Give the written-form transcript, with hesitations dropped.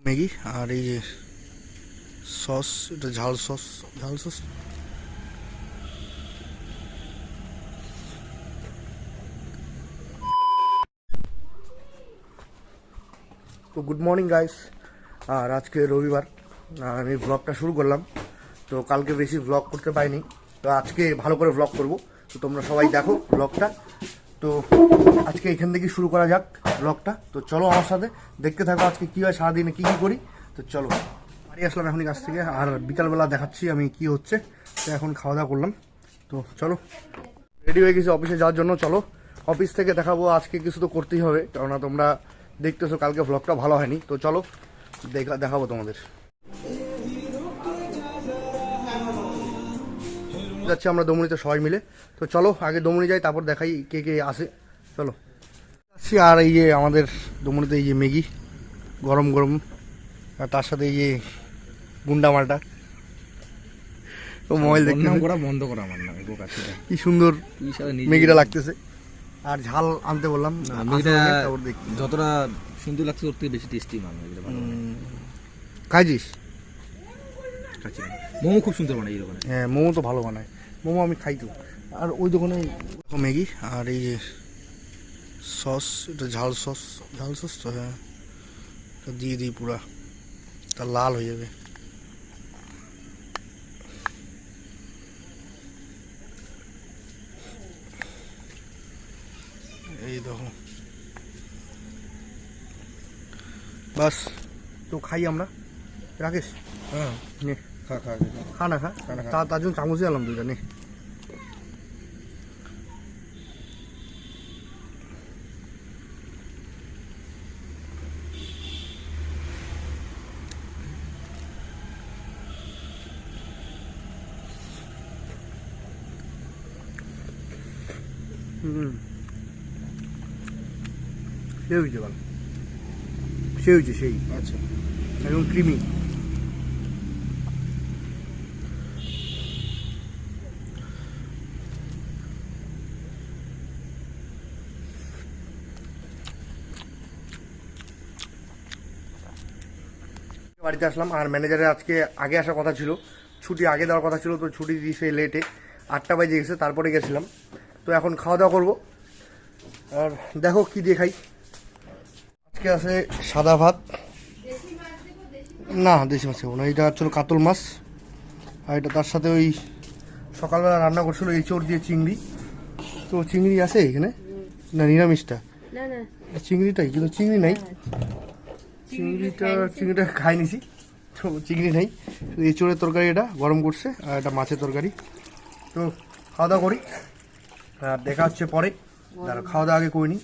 Maggi আর এই যে sauce, এটা ঝাল সস। তো গুড মর্নিং গাইস। আর আজকে রবিবার, আমি ব্লগটা শুরু করলাম। তো কালকে বেশি ব্লগ করতে পারিনি, তো আজকে ভালো করে ব্লগ করব। তো তোমরা সবাই দেখো ব্লগটা। তো আজকে এখান থেকে শুরু করা যাক ব্লগটা। তো চলো আমার সাথে দেখতে থাকো আজকে কী হয়, সারাদিনে কী কী করি। তো চলো, বাড়ি আসলাম এখনই কাছ থেকে, আর বিকালবেলা দেখাচ্ছি আমি কি হচ্ছে। তো এখন খাওয়া দাওয়া করলাম, তো চলো রেডি হয়ে গেছি অফিসে যাওয়ার জন্য। চলো অফিস থেকে দেখাবো, আজকে কিছু তো করতেই হবে, কেননা তোমরা দেখতেছো কালকে ব্লগটা ভালো হয়নি। তো চলো দেখাবো তোমাদের। যাচ্ছি আমরা দমুনিতে সবাই মিলে। তো চলো আগে দমুনি যাই, তারপর দেখাই কে কে আসে। চলো আসছি। আর এই যে আমাদের দমুনিতে এই যে ম্যাগি গরম গরম, আর তার সাথে এই যে গুন্ডা মালটা। তো মোবাইল দেখতে বন্ধ করা আমার না, কি সুন্দর ম্যাগিটা লাগতেছে। আর ঝাল আনতে বললাম, যতটা সুন্দর লাগছে ওর থেকে বেশি টেস্টি মানে। খাইছিস? মোমো খুব সুন্দর বানায় এই দোকানে। হ্যাঁ মোমো তো ভালো বানায়, মোমো আমি খাই তো। আর ওই দোকানে ম্যাগি আর এই যে সস, এটা ঝাল সস তো। হ্যাঁ এটা দিয়ে দিই পুরা, তা লাল হয়ে যাবে। এই দেখো, বাস। তো খাই আমরা। রাকেশ হ্যাঁ নে, খা না খা, তার জন্য চামচই আনলাম দুইটা, নে। সেই হয়েছে ভালো, সেই আচ্ছা। একদম ক্রিমি। বাড়িতে আসলাম, আর ম্যানেজারের আজকে আগে আসার কথা ছিল, ছুটি আগে দেওয়ার কথা ছিল। তো ছুটি দিয়েছে লেটে, 8টা বাজে গেছে, তারপরে গেছিলাম। তো এখন খাওয়া দাওয়া করবো। আর দেখো কি দিয়ে খাই। আজকে আছে সাদা ভাত, না দেশি মাছ খাবো না, এটা হচ্ছিল কাতল মাছ। আর এটা তার সাথে ওই সকালবেলা রান্না করছিল এঁচড় দিয়ে চিংড়ি। তো চিংড়ি আছে এখানে না, নিরামিষটা চিংড়িটাই, কিন্তু চিংড়ি নাই। চিংড়িটা খাই নিছি, তো চিংড়ি নেই, শুধু এঁচড়ের তরকারি এটা গরম করছে, আর এটা মাছের তরকারি। তো খাওয়া দাওয়া করি, আর দেখা হচ্ছে পরে। খাওয়া দাওয়া আগে করিনি।